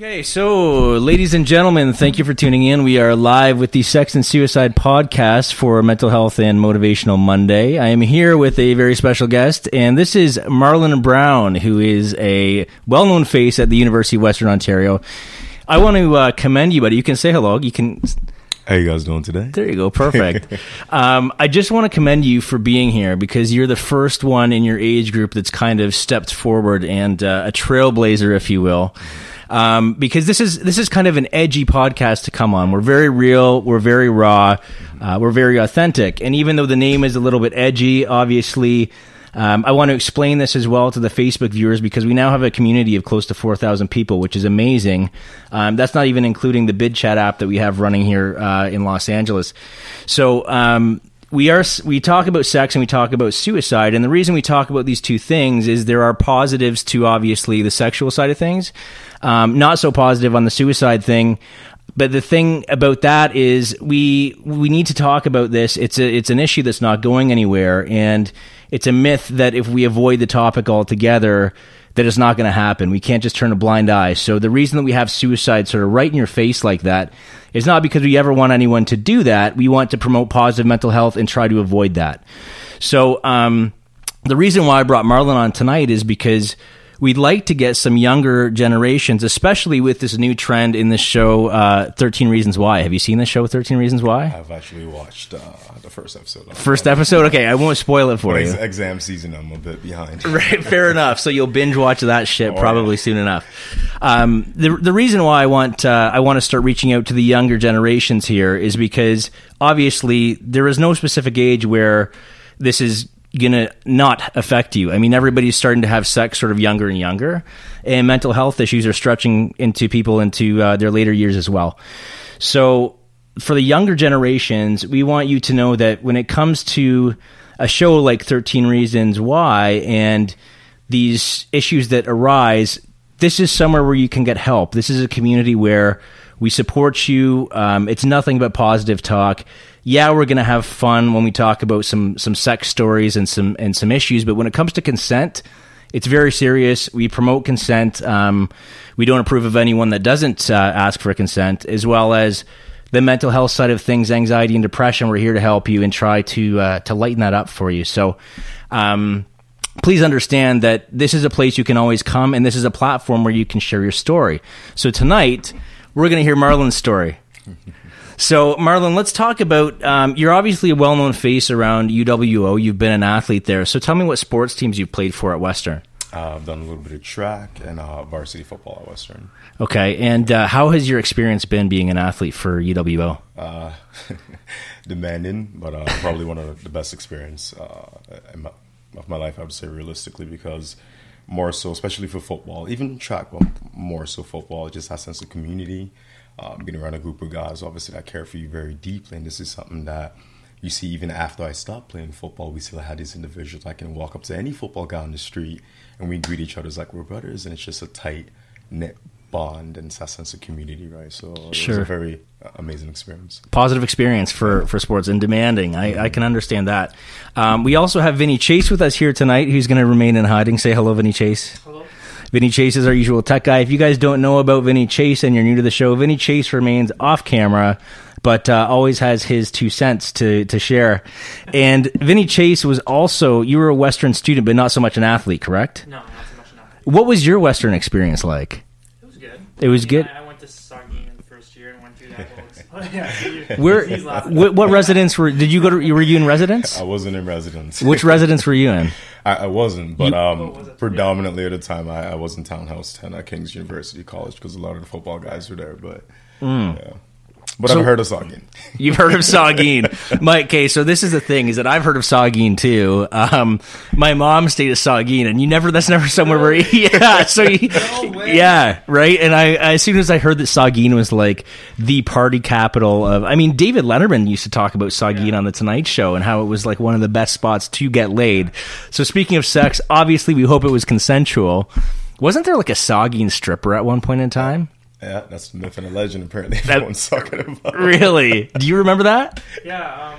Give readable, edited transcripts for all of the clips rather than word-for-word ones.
Okay, so ladies and gentlemen, thank you for tuning in. We are live with the Sex and Suicide podcast for Mental Health and Motivational Monday. I am here with a very special guest, and this is Marlon Brown, who is a well-known face at the University of Western Ontario. I want to commend you, buddy. You can say hello. You can. How you guys doing today? There you go. Perfect. I just want to commend you for being here because you're the first one in your age group that's kind of stepped forward and a trailblazer, if you will. Because this is kind of an edgy podcast to come on. We're very real, we're very raw, we're very authentic. And even though the name is a little bit edgy, obviously, I want to explain this as well to the Facebook viewers because we now have a community of close to 4,000 people, which is amazing. That's not even including the Bid Chat app that we have running here in Los Angeles. So we talk about sex and we talk about suicide, and the reason we talk about these two things is there are positives to obviously the sexual side of things. Not so positive on the suicide thing, but the thing about that is we need to talk about this. It's an issue that's not going anywhere, and it's a myth that if we avoid the topic altogether, that it's not going to happen. We can't just turn a blind eye. So the reason that we have suicide sort of right in your face like that is not because we ever want anyone to do that. We want to promote positive mental health and try to avoid that. So the reason why I brought Marlon on tonight is because we'd like to get some younger generations, especially with this new trend in this show, 13 Reasons Why. Have you seen the show 13 Reasons Why? I've actually watched the first episode. First episode? Okay, I won't spoil it for you. Exam season, I'm a bit behind. Right, fair enough. So you'll binge watch that shit probably soon enough. The reason why I want to start reaching out to the younger generations here is because obviously there is no specific age where this is going to not affect you. I mean, everybody's starting to have sex sort of younger and younger, and mental health issues are stretching into people into their later years as well. So for the younger generations, we want you to know that when it comes to a show like 13 Reasons Why and these issues that arise, this is somewhere where you can get help. This is a community where we support you. It's nothing but positive talk. Yeah, we're going to have fun when we talk about some sex stories and some issues, but when it comes to consent, it's very serious. We promote consent. We don't approve of anyone that doesn't ask for consent, as well as the mental health side of things, anxiety and depression. We're here to help you and try to lighten that up for you. So please understand that this is a place you can always come, and this is a platform where you can share your story. So tonight, we're going to hear Marlon's story. So, Marlon, let's talk about, you're obviously a well-known face around UWO. You've been an athlete there. So tell me what sports teams you've played for at Western. I've done a little bit of track and varsity football at Western. Okay, and how has your experience been being an athlete for UWO? Demanding, but probably one of the best experience of my life, I would say, realistically, because more so, especially for football, even track, but more so football, it just has a sense of community. Being around a group of guys, obviously, that care for you very deeply. And this is something that you see even after I stopped playing football, we still had these individuals. I can walk up to any football guy on the street and we greet each other as like we're brothers. And it's just a tight-knit bond and it's that sense of community, right? So it was a very amazing experience. Positive experience for sports and demanding. I can understand that. We also have Vinny Chase with us here tonight, who's going to remain in hiding. Say hello, Vinny Chase. Hello. Vinny Chase is our usual tech guy. If you guys don't know about Vinny Chase and you're new to the show, Vinny Chase remains off camera, but always has his 2 cents to share. And Vinny Chase was also, you were a Western student, but not so much an athlete, correct? No, not so much an athlete. What was your Western experience like? It was good. It was good? I went to Saugeen in the first year and went through that whole what residence were you in residence? I wasn't in residence. Which residence were you in? I wasn't, but predominantly at the time I was in Townhouse 10 at King's University College because a lot of the football guys were there. But yeah. But I've heard of Saugeen. You've heard of Saugeen. Okay, so this is the thing, is that I've heard of Saugeen too. My mom stayed at Saugeen, and that's never somewhere where, yeah, so yeah, right? And I as soon as I heard that Saugeen was like the party capital of, I mean, David Letterman used to talk about Saugeen on The Tonight Show and how it was like one of the best spots to get laid. So speaking of sex, obviously we hope it was consensual. Wasn't there like a Saugeen stripper at one point in time? Yeah, that's the myth and a legend, apparently, everyone's talking about. Really? Do you remember that? Yeah,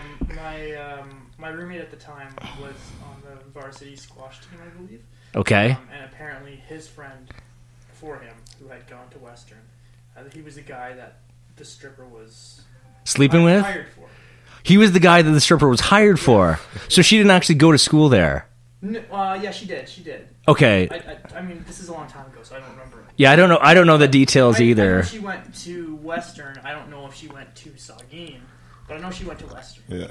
my roommate at the time was on the varsity squash team, I believe. Okay. And apparently his friend before him who had gone to Western. He was the guy that the stripper was sleeping with? hired for. He was the guy that the stripper was hired for. So she didn't actually go to school there. Yeah, she did. Okay. I mean, this is a long time ago, so I don't remember. Yeah, I don't know the details either. I know she went to Western. I don't know if she went to Saugeen, but I know she went to Western. Yeah.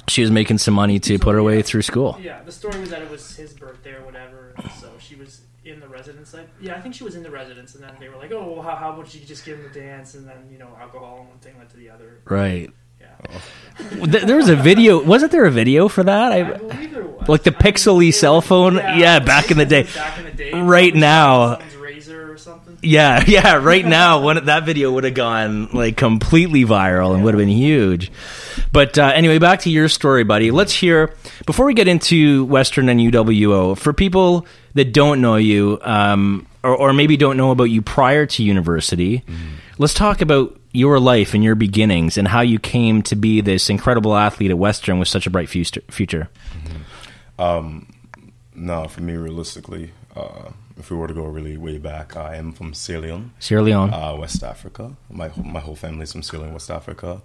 She was making some money to put her way through school. Yeah, the story was that it was his birthday or whatever, so she was in the residence. I think she was in the residence, and then they were like, "Oh, well, how about you just give him a dance?" And then alcohol and one thing led to the other. Right. Yeah. There was a video. Wasn't there a video for that? I believe there was. Like the pixely cell phone. Yeah, back in the day. Back in the day. Right now. Someone's razor or something. Yeah. Right now, that video would have gone like completely viral and would have been huge. But anyway, back to your story, buddy. Let's hear, before we get into Western and UWO, for people that don't know you, or maybe don't know about you prior to university, let's talk about your life and your beginnings and how you came to be this incredible athlete at Western with such a bright future. No, for me, realistically, if we were to go really way back, I am from Sierra Leone. Sierra Leone. West Africa. My whole family's from Sierra Leone, West Africa.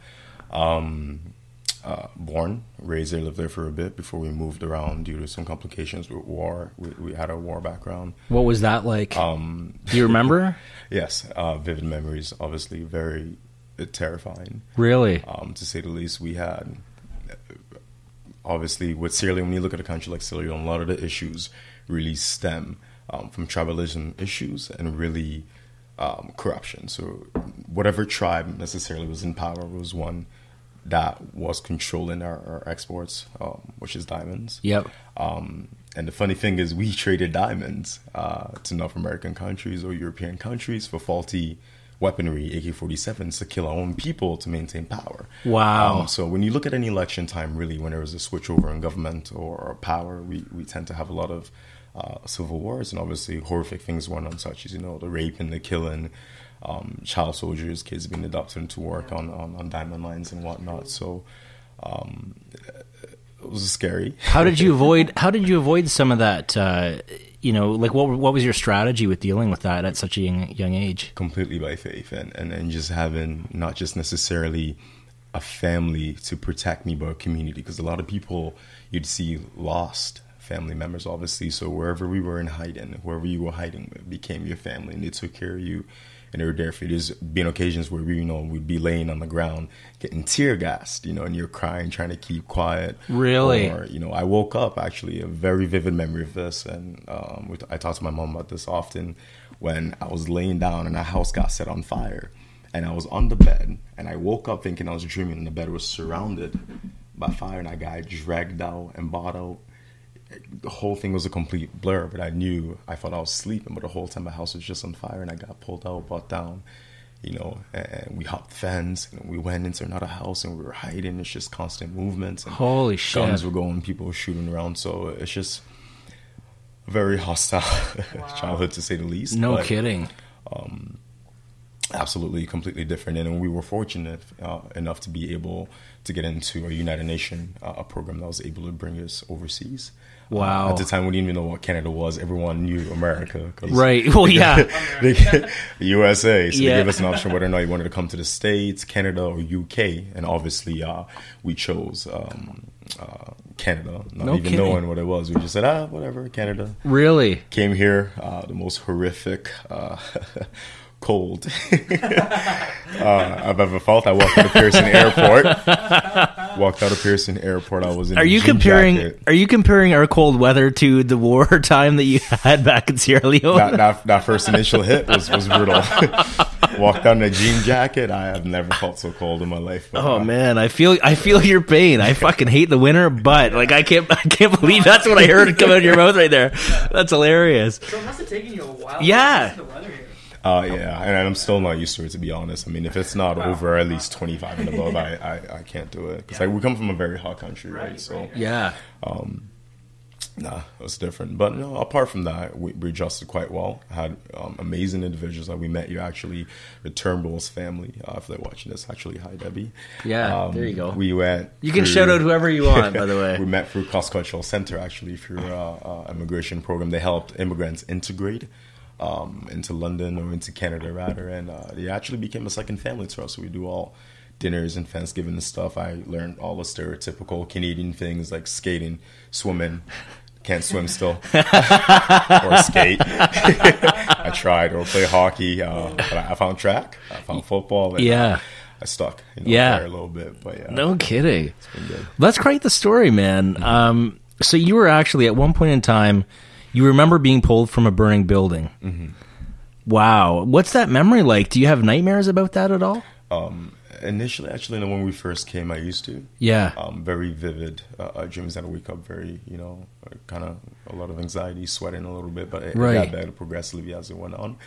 Born, raised there, lived there for a bit before we moved around due to some complications with war. We had a war background. What was that like? Do you remember? Yes, vivid memories, obviously, very terrifying. Really? To say the least. We had, obviously, with Sierra Leone, when you look at a country like Sierra Leone, a lot of the issues really stem from tribalism issues and really corruption. So whatever tribe necessarily was in power was one that was controlling our exports, which is diamonds. Yep. And the funny thing is we traded diamonds to North American countries or European countries for faulty weaponry, AK-47s, to kill our own people to maintain power. Wow. So when you look at any election time, really, when there is a switchover in government or power, we tend to have a lot of civil wars and obviously horrific things going on, such as, the rape and the killing, child soldiers, kids being adopted into work on diamond lines and whatnot. So it was scary. How did you avoid some of that? Like what was your strategy with dealing with that at such a young age? Completely by faith and just having not just necessarily a family to protect me, but a community, because a lot of people you'd see lost family members, obviously. So wherever we were in hiding, wherever you were hiding became your family, and they took care of you. And they were there for you. There's been occasions where we'd be laying on the ground getting tear gassed, and you're crying, trying to keep quiet. Really? Or, I woke up, actually, a very vivid memory of this. And I talk to my mom about this often, when I was laying down and our house got set on fire. And I was on the bed, and I woke up thinking I was dreaming, and the bed was surrounded by fire, and I got dragged out and bought out. The whole thing was a complete blur, but I thought I was sleeping, but the whole time my house was just on fire, and I got pulled out, brought down, and we hopped the fence, and we went into another house, and we were hiding. It's just constant movements. And holy shit. Guns were going, people were shooting around, so it's just a very hostile childhood, to say the least. No kidding. Absolutely, completely different. And we were fortunate enough to be able to get into a United Nations a program that was able to bring us overseas. Wow. At the time, we didn't even know what Canada was. Everyone knew America. Right. Well, yeah. USA. So they gave us an option whether or not you wanted to come to the States, Canada, or UK. And obviously, we chose Canada, not even knowing what it was. We just said, whatever, Canada. Really? Came here, the most horrific cold I've ever felt. I walked out of Pearson Airport. I was in. Are you comparing our cold weather to the wartime that you had back in Sierra Leone? That first initial hit was brutal. Walked out in a jean jacket. I have never felt so cold in my life. Oh man, I feel your pain. I fucking hate the winter, but I can't believe that's what I heard come out of your mouth right there. That's hilarious. So it must have taken you a while. Yeah. To the weather here. Yeah, and I'm still not used to it, to be honest. I mean, if it's not over at least 25 and above, I can't do it. Because we come from a very hot country, right? So yeah. Nah, it was different. But no, apart from that, we adjusted quite well. Had amazing individuals. Like we met you actually, the Turnbull's family. If they're watching this, actually, hi Debbie. Yeah, there you go. We went. You can shout out whoever you want, by the way. We met through Cross Cultural Center, actually, through immigration program. They helped immigrants integrate into London or into Canada rather, and it actually became a second family to us. So we do all dinners and Thanksgiving and stuff. I learned all the stereotypical Canadian things like skating, swimming. Can't swim still, or skate. I tried, or play hockey, but I found track. I found football. And, I stuck. There a little bit, but yeah. No kidding. It's been good. That's quite the story, man. So you were actually at one point in time, you remember being pulled from a burning building. Mm-hmm. Wow, what's that memory like? Do you have nightmares about that at all? Initially, actually, when we first came, I used to. Yeah. Very vivid dreams that I wake up very, kind of a lot of anxiety, sweating a little bit, but it got better progressively as it went on.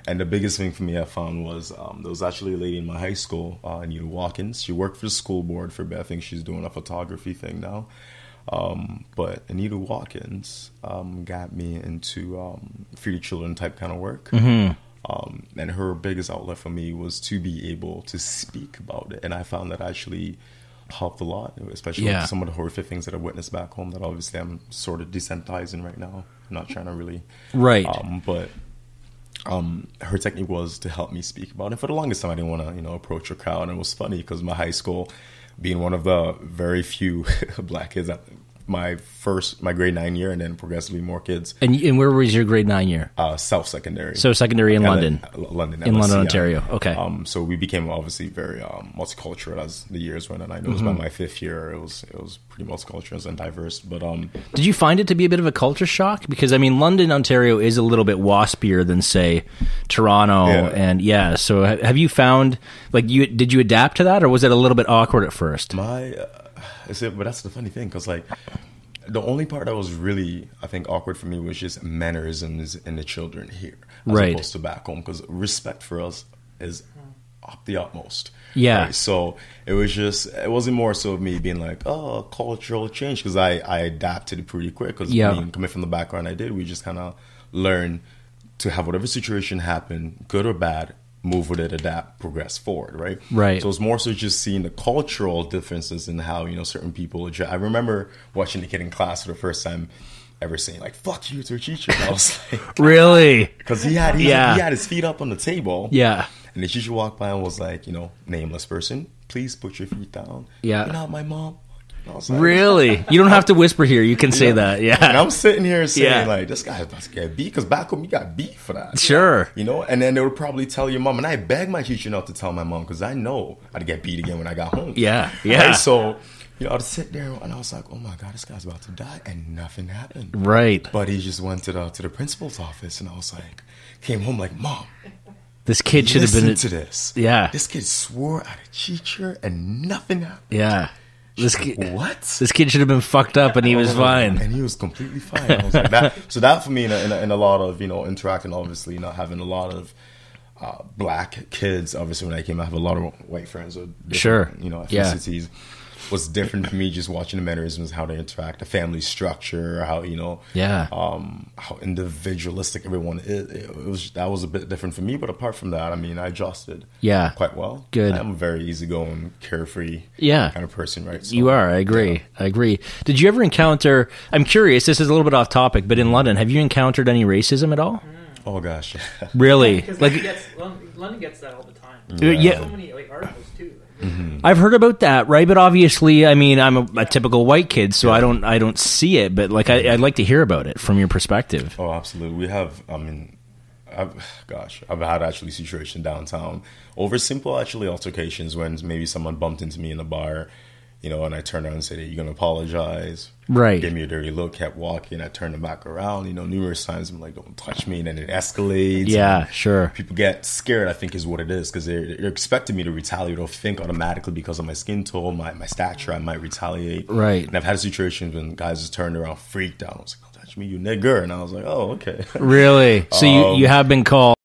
And the biggest thing for me I found was there was actually a lady in my high school, Anita Watkins. She worked for the school board for a bit. I think she's doing a photography thing now. But Anita Watkins got me into Free the Children type kind of work. Mm-hmm. And her biggest outlet for me was to be able to speak about it. And I found that actually helped a lot, especially with some of the horrific things that I witnessed back home that obviously I'm sort of desensitizing right now. I'm not trying to really... Right. But her technique was to help me speak about it. For the longest time, I didn't want to, approach a crowd. And it was funny because my high school, being one of the very few black kids, my grade 9 year, and then progressively more kids. And where was your grade 9 year? South Secondary. So secondary in London. London, in London, Ontario. Okay. So we became obviously very multicultural as the years went on. I know it was by my 5th year, it was pretty multicultural and diverse. But did you find it to be a bit of a culture shock? Because I mean, London, Ontario is a little bit waspier than say Toronto, and so have you found did you adapt to that, or was it a little bit awkward at first? But that's the funny thing, because the only part that was really, I think, awkward for me was just mannerisms in the children here, as opposed to back home, because respect for us is up the utmost. Yeah. Right? So it wasn't more so of me being like, oh, cultural change, because I adapted pretty quick, because coming from the background I did, we just kind of learned to have whatever situation happen, good or bad, move with it, adapt, progress forward, right? Right. So it's more so just seeing the cultural differences in how, certain people... I remember watching the kid in class for the first time ever saying, fuck you to a teacher. And I was like... Really? Because he had his feet up on the table. Yeah. And the teacher walked by and was like, nameless person, please put your feet down. Yeah. You're not my mom. Like, really? You don't have to whisper here. You can say that. Yeah. And I'm sitting here saying, this guy's about to get beat, because back home you got beat for that. Sure. And then they would probably tell your mom. And I begged my teacher not to tell my mom, because I know I'd get beat again when I got home. Yeah. Yeah. Right? So, I'd sit there and I was like, oh my God, this guy's about to die. And nothing happened. Right. But he just went to the principal's office, and I was like, came home like, Mom, this kid should have been... Listen to this. Yeah. This kid swore at a teacher and nothing happened. Yeah. This kid should have been fucked up, and he was fine. And he was completely fine. I was like, that. So that for me, in a lot of interacting, obviously, having a lot of black kids. Obviously, when I came, I have a lot of white friends with different, ethnicities. Was different for me just watching the mannerisms, how they interact, the family structure, how how individualistic everyone is. That was a bit different for me, but apart from that, I mean, I adjusted quite well. Good. I'm a very easygoing, carefree kind of person, right? So, you are. I agree. Did you ever encounter? I'm curious. This is a little bit off topic, but in London, have you encountered any racism at all? Oh gosh, really? Because London gets that all the time. Yeah. So many articles too. Mm-hmm. I've heard about that, right? But obviously, I mean, I'm a typical white kid, so I don't see it. But I'd like to hear about it from your perspective. Oh, absolutely. We have. I mean, I've had actually situation downtown over simple altercations when maybe someone bumped into me in a bar, and I turned around and said, hey, you're going to apologize. Right. Gave me a dirty look, kept walking. I turned them back around, numerous times. I'm like, don't touch me. And then it escalates. Yeah, sure. People get scared, I think, is what it is, because they're expecting me to retaliate or think automatically because of my skin tone, my stature, I might retaliate. Right. And I've had situations when guys just turned around, freaked out. I was like, don't touch me, you nigger. And I was like, oh, okay. Really? So you have been called